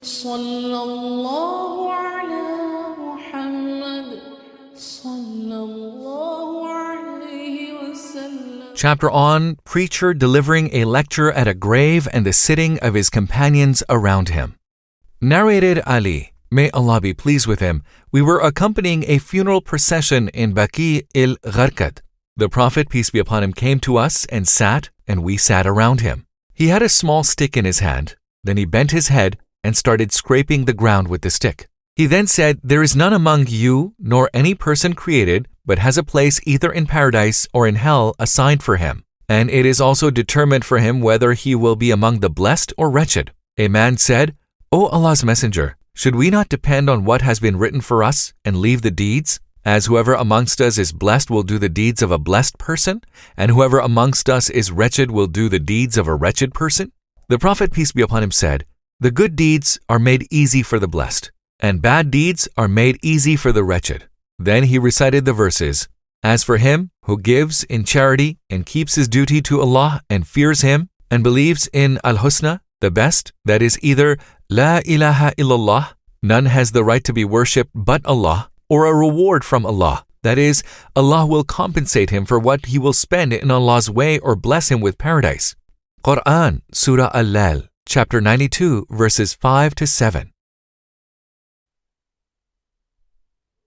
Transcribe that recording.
صلى الله على محمد صلى الله عليه وسلم. Chapter on Preacher delivering a lecture at a grave and the sitting of his companions around him. Narrated Ali, may Allah be pleased with him, we were accompanying a funeral procession in Baqi al-Gharqad. The Prophet, peace be upon him, came to us and sat, and we sat around him. He had a small stick in his hand. Then he bent his head and started scraping the ground with the stick. He then said, "There is none among you nor any person created, but has a place either in paradise or in hell assigned for him. And it is also determined for him whether he will be among the blessed or wretched." A man said, "O Allah's Messenger, should we not depend on what has been written for us and leave the deeds? As whoever amongst us is blessed will do the deeds of a blessed person, and whoever amongst us is wretched will do the deeds of a wretched person?" The Prophet, peace be upon him, said, "The good deeds are made easy for the blessed, and bad deeds are made easy for the wretched." Then he recited the verses, "As for him who gives in charity and keeps his duty to Allah and fears him and believes in al-Husna, the best, that is either La ilaha illallah, none has the right to be worshipped but Allah, or a reward from Allah, that is, Allah will compensate him for what he will spend in Allah's way or bless him with paradise." Quran, Surah Al-Lail, Chapter 92, verses 5 to 7.